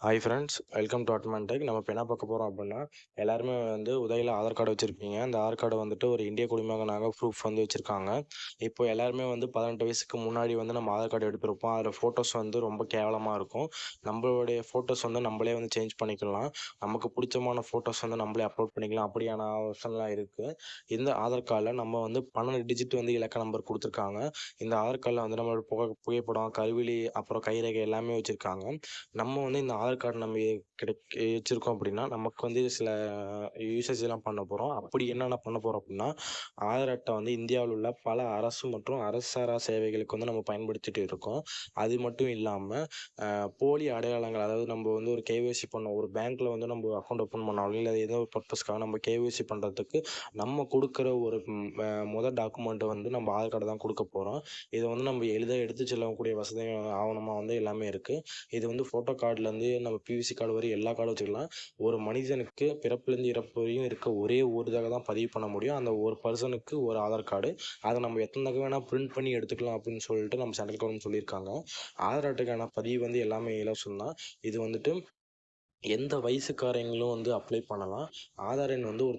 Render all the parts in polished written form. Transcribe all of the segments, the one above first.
Hi friends, welcome to Atman tech. நம்ம இப்போ என்ன பார்க்க போகிறோம் அப்படின்னா, எல்லாருமே வந்து உதவியில் ஆதார் கார்டு வச்சுருப்பீங்க. அந்த ஆதார் கார்டை வந்துட்டு ஒரு இந்திய குடிமகனாக ப்ரூஃப் வந்து வச்சுருக்காங்க. இப்போ எல்லாருமே வந்து 18 வயசுக்கு முன்னாடி வந்து நம்ம ஆதார் கார்டு எடுத்திருப்போம். அதில் ஃபோட்டோஸ் வந்து ரொம்ப கேவலமாக இருக்கும். நம்மளுடைய ஃபோட்டோஸ் வந்து நம்மளே வந்து சேஞ்ச் பண்ணிக்கலாம். நமக்கு பிடிச்சமான ஃபோட்டோஸ் வந்து நம்மளே அப்லோட் பண்ணிக்கலாம். அப்படியான ஆப்ஷன்லாம் இருக்குது. இந்த ஆதார் கார்டில் நம்ம வந்து 12 டிஜிட் வந்து இலக்க நம்பர் கொடுத்துருக்காங்க. இந்த ஆதார் கார்டில் வந்து நம்மளோட புகைப்படம், கருவிழி, அப்புறம் கைரேகை எல்லாமே வச்சுருக்காங்க. நம்ம வந்து இந்த ஆதார் கார்டு நம்ம வச்சுருக்கோம் அப்படின்னா, நமக்கு வந்து சில யூசேஜ்லாம் பண்ண போகிறோம். அப்படி என்னென்ன பண்ண போகிறோம் அப்படின்னா, ஆதார் அட்டை வந்து இந்தியாவில் உள்ள பல அரசு மற்றும் அரசு சாரா சேவைகளுக்கு வந்து நம்ம பயன்படுத்திட்டு இருக்கோம். அது மட்டும் இல்லாமல் போலி அடையாளங்கள், அதாவது நம்ம வந்து ஒரு கேஒய்சி பண்ணோம், ஒரு பேங்க்கில் வந்து நம்ம அக்கௌண்ட் ஓப்பன் பண்ணாலும் இல்லை ஏதோ ஒரு பர்பஸ்க்காக நம்ம கேஒய்சி பண்ணுறதுக்கு நம்ம கொடுக்குற ஒரு முதல் டாக்குமெண்ட்டை வந்து நம்ம ஆதார் கார்டு தான் கொடுக்க போகிறோம். இதை வந்து நம்ம எளிதாக எடுத்து செல்லக்கூடிய வசதி ஆவணமாக வந்து எல்லாமே இருக்குது. இது வந்து ஃபோட்டோ கார்டுலேருந்து நம்ம பிவிசி கார்டு வரை எல்லா கார்டும் வச்சுக்கலாம். ஒரு மனிதனுக்கு பிறப்புலேருந்து இறப்பு வரையும் இருக்க ஒரே ஒரு தடவை தான் பதிவு பண்ண முடியும். அந்த ஒரு பர்சனுக்கு ஒரு ஆதார் கார்டு. அதை நம்ம எத்தனை தடவை வேணால் பிரிண்ட் பண்ணி எடுத்துக்கலாம் அப்படின்னு சொல்லிட்டு நம்ம சென்ட்ரல் கவர்மெண்ட் சொல்லியிருக்காங்க. ஆதார் அட்டைக்கான பதிவு வந்து எல்லாமே இலவசம் தான். இது வந்துட்டு எந்த வயசுக்காரங்களும் வந்து அப்ளை பண்ணலாம். ஆதார் எண் வந்து ஒரு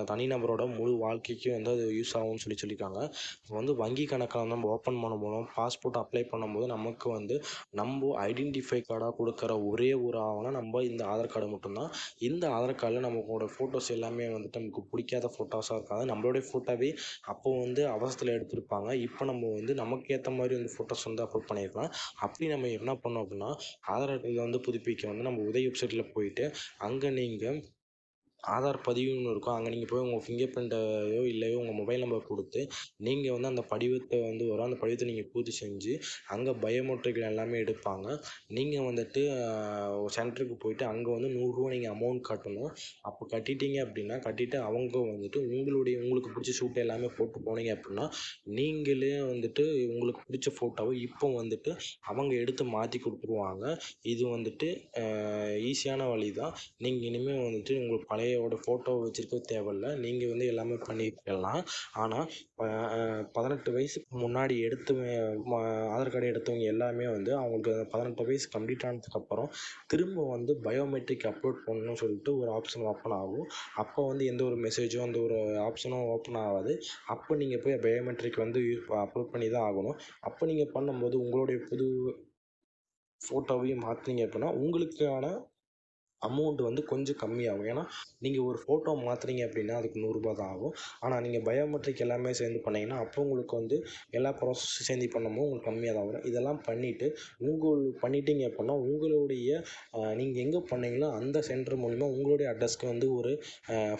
தனிநபரோட முழு வாழ்க்கைக்கும் வந்து அது யூஸ் ஆகும்னு சொல்லியிருக்காங்க. இப்போ வந்து வங்கி கணக்கை வந்து நம்ம ஓப்பன் பண்ணும்போதும், பாஸ்போர்ட் அப்ளை பண்ணும்போது நமக்கு வந்து நம்ம ஐடென்டிஃபை கார்டாக கொடுக்குற ஒரே ஒரு ஆவணம் நம்ம இந்த ஆதார் கார்டு மட்டும்தான். இந்த ஆதார் கார்டில் நம்மளோட ஃபோட்டோஸ் எல்லாமே வந்துட்டு நமக்கு பிடிக்காத ஃபோட்டோஸாக இருக்காது. நம்மளுடைய ஃபோட்டோவே அப்போ வந்து அவசரத்தில் எடுத்திருப்பாங்க. இப்போ நம்ம வந்து நமக்கு ஏற்ற மாதிரி வந்து ஃபோட்டோஸ் வந்து அப்லோட் பண்ணியிருக்கலாம். அப்படி நம்ம என்ன பண்ணோம் அப்படின்னா, ஆதார் அட்டையை வந்து புதுப்பிக்க வந்து நம்ம உதவி வெப்சைட்டில் போயிட்டு அங்கே நீங்கள் ஆதார் பதிவுன்னு இருக்கும். அங்கே நீங்கள் போய் உங்கள் ஃபிங்கர் பிரிண்ட்டையோ இல்லையோ உங்கள் மொபைல் நம்பர் கொடுத்து நீங்கள் வந்து அந்த படிவத்தை வந்து வரும். அந்த படிவத்தை நீங்கள் பூர்த்தி செஞ்சு அங்கே பயோமெட்ரிக் எல்லாமே எடுப்பாங்க. நீங்கள் வந்துட்டு சென்டருக்கு போயிட்டு அங்கே வந்து ரூ. 100 நீங்கள் அமௌண்ட் கட்டணும். அப்போ கட்டிட்டீங்க அப்படின்னா, கட்டிட்டு அவங்க வந்துட்டு உங்களுக்கு பிடிச்ச ஷூட் எல்லாமே போட்டு போனீங்க அப்படின்னா, நீங்களே வந்துட்டு உங்களுக்கு பிடிச்ச ஃபோட்டோவை இப்போ வந்துட்டு அவங்க எடுத்து மாற்றி கொடுத்துருவாங்க. இது வந்துட்டு ஈஸியான வழி தான். நீங்கள் இனிமேல் வந்துட்டு உங்களுக்கு பழையோட ஃபோட்டோ வச்சுருக்க தேவையில்ல. நீங்கள் வந்து எல்லாமே பண்ணிக்கலாம். ஆனால் 18 வயசுக்கு முன்னாடி ஆதார் கார்டு எடுத்தவங்க எல்லாமே வந்து அவங்களுக்கு 18 வயசு கம்ப்ளீட் ஆனதுக்கப்புறம் திரும்ப வந்து பயோமெட்ரிக் அப்லோட் பண்ணணும்னு சொல்லிட்டு ஒரு ஆப்ஷன் ஓப்பன் ஆகும். அப்போ வந்து எந்த ஒரு மெசேஜும் அந்த ஒரு ஆப்ஷனும் ஓப்பன் ஆகாது. அப்போ நீங்கள் போய் பயோமெட்ரிக் வந்து அப்லோட் பண்ணி தான் ஆகணும். அப்போ நீங்கள் பண்ணும்போது உங்களுடைய புது ஃபோட்டோவையும் மாற்றினீங்க அப்படின்னா உங்களுக்கான அமௌண்ட் வந்து கொஞ்சம் கம்மியாகும். ஏன்னா நீங்கள் ஒரு ஃபோட்டோ மாற்றுறீங்க அப்படின்னா அதுக்கு ரூ. 100 தான் ஆகும். ஆனால் நீங்கள் பயோமெட்ரிக் எல்லாமே சேர்ந்து பண்ணிங்கன்னா அப்போ உங்களுக்கு வந்து எல்லா ப்ராசஸும் சேர்ந்து பண்ணும்போது உங்களுக்கு கம்மியாக தான் வரும். இதெல்லாம் பண்ணிவிட்டு பண்ணிட்டீங்க அப்படின்னா உங்களுடைய நீங்கள் எங்கே பண்ணீங்களோ அந்த சென்டர் மூலிமா உங்களுடைய அட்ரஸ்க்கு வந்து ஒரு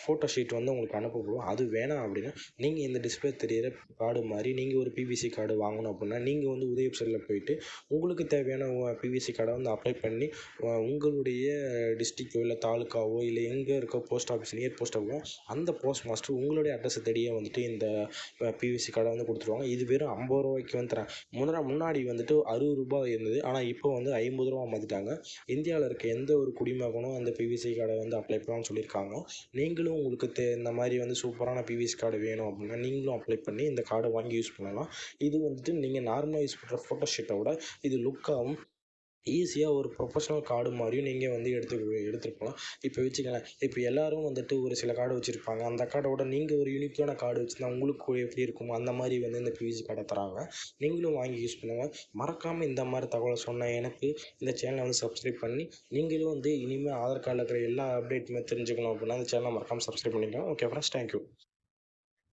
ஃபோட்டோ ஷீட் வந்து உங்களுக்கு அனுப்பப்படும். அது வேணாம் அப்படின்னா நீங்கள் இந்த டிஸ்பிளே தெரியிற கார்டு மாதிரி நீங்கள் ஒரு பிவிசி கார்டு வாங்கணும் அப்படின்னா நீங்கள் வந்து உதவி வெப்சைட்டில் போயிட்டு உங்களுக்கு தேவையான பிவிசி கார்டை வந்து அப்ளை பண்ணி உங்களுடைய டிஸ்ட்ரிக்டோ இல்லை தாலுக்காவோ இல்லை எங்கே இருக்க போஸ்ட் ஆஃபீஸ் நியர் போஸ்ட் ஆஃபீஸோ அந்த போஸ்ட் மாஸ்டர் உங்களுடைய அட்ரஸை தேடியே வந்துட்டு இந்த பிவிசி கார்டை வந்து கொடுத்துருவாங்க. இது வெறும் ரூ. 50 வந்து தராங்க. முன்னாடி வந்துட்டு ரூ. 60 இருந்தது. ஆனால் இப்போ வந்து ரூ. 50 மாற்றிட்டாங்க. இந்தியாவில் இருக்க எந்த ஒரு குடிமகனும் அந்த பிவிசி கார்டை வந்து அப்ளை பண்ணலாம்னு சொல்லியிருக்காங்க. நீங்களும் உங்களுக்கு இந்த மாதிரி வந்து சூப்பரான பிவிசி கார்டு வேணும் அப்படின்னா நீங்களும் அப்ளை பண்ணி இந்த கார்டை வாங்கி யூஸ் பண்ணலாம். இது வந்துட்டு நீங்கள் நார்மலாக யூஸ் பண்ணுற ஃபோட்டோ ஷீட்டை விட இது லுக்காகவும் ஈஸியாக ஒரு ப்ரொஃபஷனல் கார்டு மாதிரியும் நீங்கள் வந்து எடுத்துகிட்டு போகலாம். இப்போ வச்சுக்கங்களேன், இப்போ எல்லோரும் வந்துட்டு ஒரு சில கார்டு வச்சுருப்பாங்க. அந்த கார்டோட நீங்கள் ஒரு யூனிக்கான கார்டு வச்சுருந்தா உங்களுக்கு எப்படி இருக்குமோ அந்த மாதிரி வந்து இந்த பிவிசி கார்டை தராங்க. நீங்களும் வாங்கி யூஸ் பண்ணுங்கள். மறக்காமல் இந்த மாதிரி தகவலை சொன்ன எனக்கு இந்த சேனலை வந்து சப்ஸ்கிரைப் பண்ணி நீங்களும் வந்து இனிமேல் ஆதார் கார்டில் இருக்கிற எல்லா அப்டேட்டுமே தெரிஞ்சுக்கணும் அப்படின்னா இந்த சேனலை மறக்காமல் சப்ஸ்கிரைப் பண்ணிக்கலாம். Okay friends, thank you.